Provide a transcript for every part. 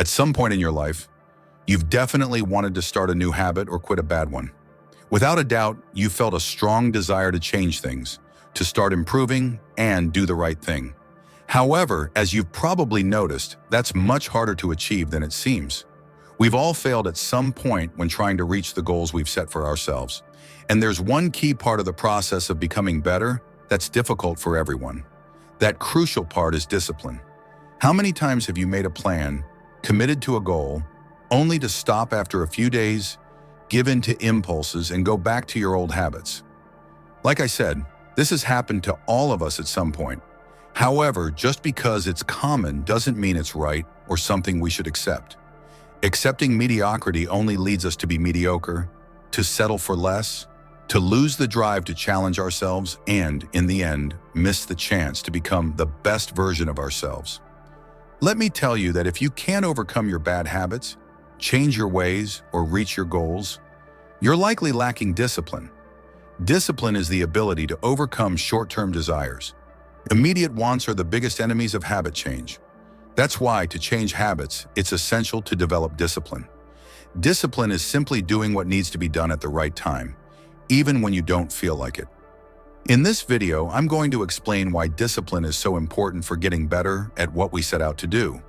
At some point in your life, you've definitely wanted to start a new habit or quit a bad one. Without a doubt, you felt a strong desire to change things, to start improving and do the right thing. However, as you've probably noticed, that's much harder to achieve than it seems. We've all failed at some point when trying to reach the goals we've set for ourselves. And there's one key part of the process of becoming better that's difficult for everyone. That crucial part is discipline. How many times have you made a plan, committed to a goal, only to stop after a few days, give in to impulses, and go back to your old habits? Like I said, this has happened to all of us at some point. However, just because it's common doesn't mean it's right or something we should accept. Accepting mediocrity only leads us to be mediocre, to settle for less, to lose the drive to challenge ourselves, and, in the end, miss the chance to become the best version of ourselves. Let me tell you that if you can't overcome your bad habits, change your ways, or reach your goals, you're likely lacking discipline. Discipline is the ability to overcome short-term desires. Immediate wants are the biggest enemies of habit change. That's why, to change habits, it's essential to develop discipline. Discipline is simply doing what needs to be done at the right time, even when you don't feel like it. In this video, I'm going to explain why discipline is so important for getting better at what we set out to do.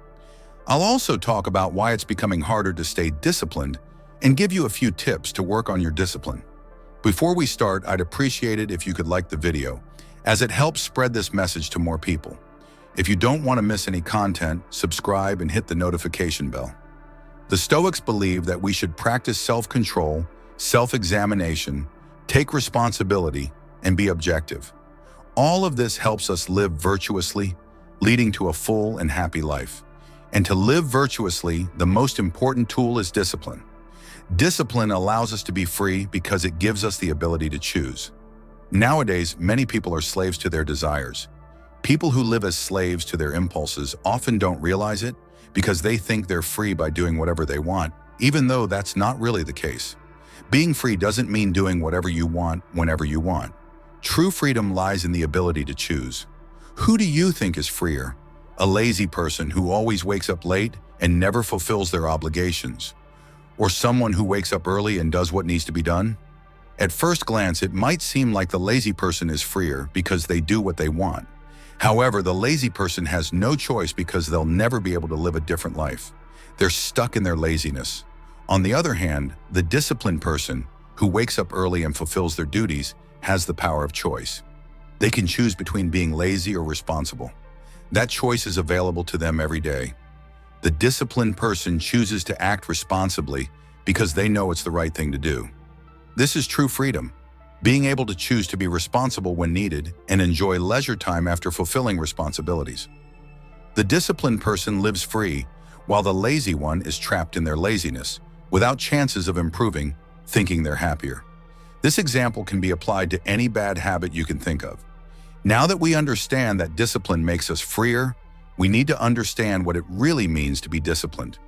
I'll also talk about why it's becoming harder to stay disciplined and give you a few tips to work on your discipline. Before we start, I'd appreciate it if you could like the video, as it helps spread this message to more people. If you don't want to miss any content, subscribe and hit the notification bell. The Stoics believe that we should practice self-control, self-examination, take responsibility, and be objective. All of this helps us live virtuously, leading to a full and happy life. And to live virtuously, the most important tool is discipline. Discipline allows us to be free because it gives us the ability to choose. Nowadays, many people are slaves to their desires. People who live as slaves to their impulses often don't realize it because they think they're free by doing whatever they want, even though that's not really the case. Being free doesn't mean doing whatever you want whenever you want. True freedom lies in the ability to choose. Who do you think is freer? A lazy person who always wakes up late and never fulfills their obligations? Or someone who wakes up early and does what needs to be done? At first glance, it might seem like the lazy person is freer because they do what they want. However, the lazy person has no choice because they'll never be able to live a different life. They're stuck in their laziness. On the other hand, the disciplined person, who wakes up early and fulfills their duties, has the power of choice. They can choose between being lazy or responsible. That choice is available to them every day. The disciplined person chooses to act responsibly because they know it's the right thing to do. This is true freedom, being able to choose to be responsible when needed and enjoy leisure time after fulfilling responsibilities. The disciplined person lives free, while the lazy one is trapped in their laziness, without chances of improving, thinking they're happier. This example can be applied to any bad habit you can think of. Now that we understand that discipline makes us freer, we need to understand what it really means to be disciplined.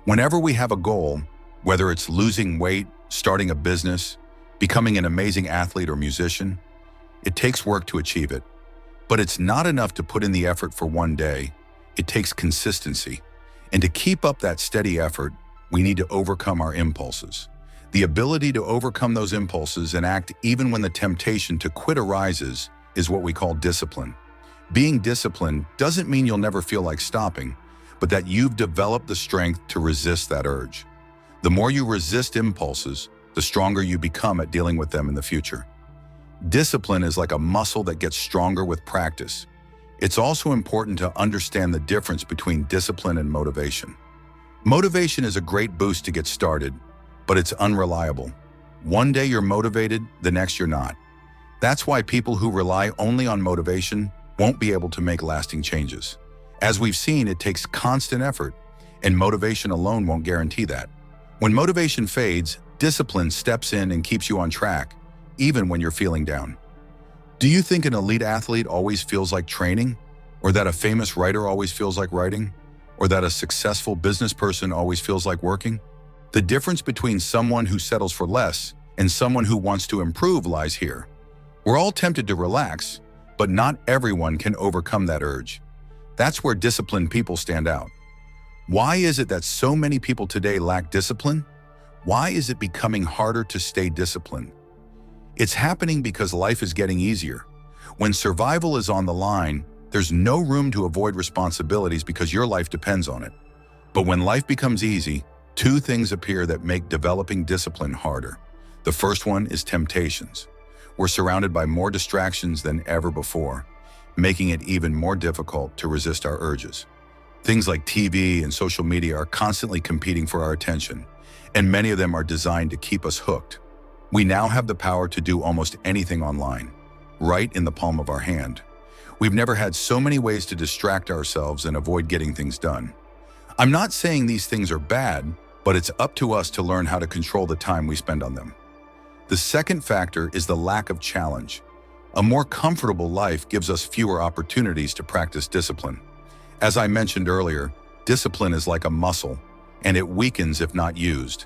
Whenever we have a goal, whether it's losing weight, starting a business, becoming an amazing athlete or musician, it takes work to achieve it. But it's not enough to put in the effort for one day. It takes consistency. And to keep up that steady effort, we need to overcome our impulses. The ability to overcome those impulses and act even when the temptation to quit arises is what we call discipline. Being disciplined doesn't mean you'll never feel like stopping, but that you've developed the strength to resist that urge. The more you resist impulses, the stronger you become at dealing with them in the future. Discipline is like a muscle that gets stronger with practice. It's also important to understand the difference between discipline and motivation. Motivation is a great boost to get started, but it's unreliable. One day you're motivated, the next you're not. That's why people who rely only on motivation won't be able to make lasting changes. As we've seen, it takes constant effort, and motivation alone won't guarantee that. When motivation fades, discipline steps in and keeps you on track, even when you're feeling down. Do you think an elite athlete always feels like training? Or that a famous writer always feels like writing? Or that a successful business person always feels like working? The difference between someone who settles for less and someone who wants to improve lies here. We're all tempted to relax, but not everyone can overcome that urge. That's where disciplined people stand out. Why is it that so many people today lack discipline? Why is it becoming harder to stay disciplined? It's happening because life is getting easier. When survival is on the line, there's no room to avoid responsibilities because your life depends on it. But when life becomes easy, two things appear that make developing discipline harder. The first one is temptations. We're surrounded by more distractions than ever before, making it even more difficult to resist our urges. Things like TV and social media are constantly competing for our attention, and many of them are designed to keep us hooked. We now have the power to do almost anything online, right in the palm of our hand. We've never had so many ways to distract ourselves and avoid getting things done. I'm not saying these things are bad, but it's up to us to learn how to control the time we spend on them. The second factor is the lack of challenge. A more comfortable life gives us fewer opportunities to practice discipline. As I mentioned earlier, discipline is like a muscle, and it weakens if not used.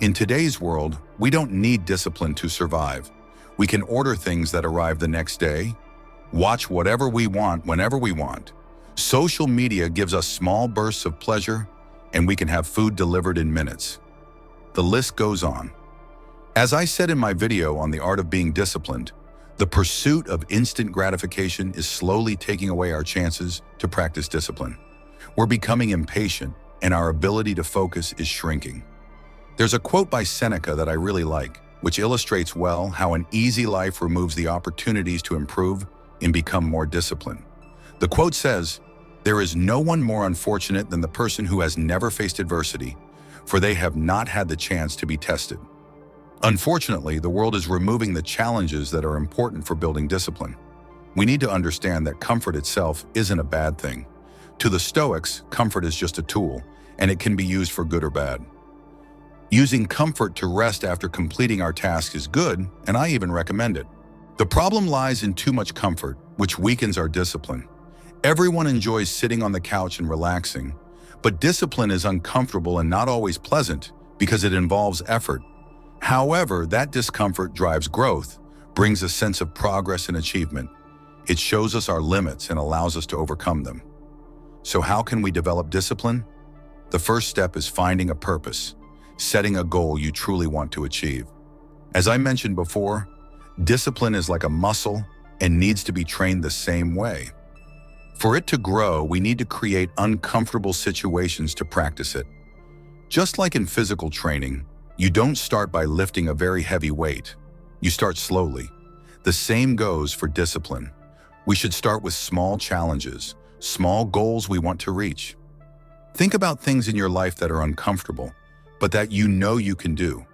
In today's world, we don't need discipline to survive. We can order things that arrive the next day, watch whatever we want whenever we want. Social media gives us small bursts of pleasure, and we can have food delivered in minutes. The list goes on. As I said in my video on the art of being disciplined, the pursuit of instant gratification is slowly taking away our chances to practice discipline. We're becoming impatient, and our ability to focus is shrinking. There's a quote by Seneca that I really like, which illustrates well how an easy life removes the opportunities to improve and become more disciplined. The quote says, "There is no one more unfortunate than the person who has never faced adversity, for they have not had the chance to be tested." Unfortunately, the world is removing the challenges that are important for building discipline. We need to understand that comfort itself isn't a bad thing. To the Stoics, comfort is just a tool, and it can be used for good or bad. Using comfort to rest after completing our task is good, and I even recommend it. The problem lies in too much comfort, which weakens our discipline. Everyone enjoys sitting on the couch and relaxing, but discipline is uncomfortable and not always pleasant because it involves effort. However, that discomfort drives growth, brings a sense of progress and achievement. It shows us our limits and allows us to overcome them. So how can we develop discipline? The first step is finding a purpose, setting a goal you truly want to achieve. As I mentioned before, discipline is like a muscle and needs to be trained the same way. For it to grow, we need to create uncomfortable situations to practice it. Just like in physical training, you don't start by lifting a very heavy weight. You start slowly. The same goes for discipline. We should start with small challenges, small goals we want to reach. Think about things in your life that are uncomfortable, but that you know you can do.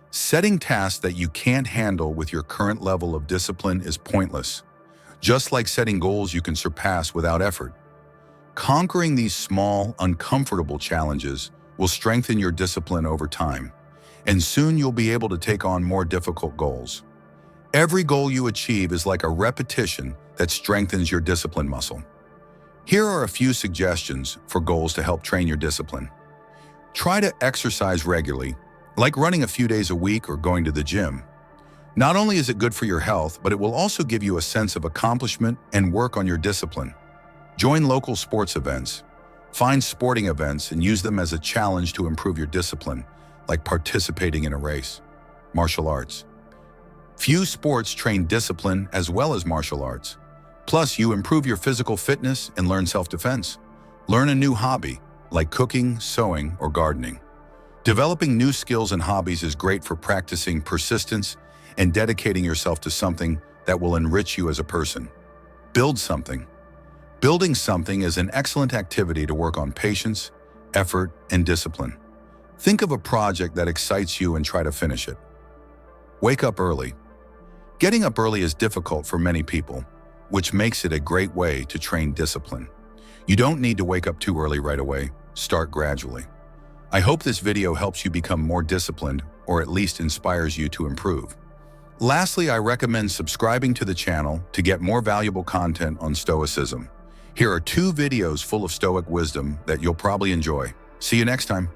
Setting tasks that you can't handle with your current level of discipline is pointless, just like setting goals you can surpass without effort. Conquering these small, uncomfortable challenges will strengthen your discipline over time, and soon you'll be able to take on more difficult goals. Every goal you achieve is like a repetition that strengthens your discipline muscle. Here are a few suggestions for goals to help train your discipline. Try to exercise regularly, like running a few days a week or going to the gym. Not only is it good for your health, but it will also give you a sense of accomplishment and work on your discipline. Join local sports events. Find sporting events and use them as a challenge to improve your discipline, like participating in a race. Martial arts. Few sports train discipline as well as martial arts. Plus, you improve your physical fitness and learn self-defense. Learn a new hobby, like cooking, sewing, or gardening. Developing new skills and hobbies is great for practicing persistence and dedicating yourself to something that will enrich you as a person. Build something. Building something is an excellent activity to work on patience, effort, and discipline. Think of a project that excites you and try to finish it. Wake up early. Getting up early is difficult for many people, which makes it a great way to train discipline. You don't need to wake up too early right away. Start gradually. I hope this video helps you become more disciplined, or at least inspires you to improve. Lastly, I recommend subscribing to the channel to get more valuable content on Stoicism. Here are 2 videos full of Stoic wisdom that you'll probably enjoy. See you next time.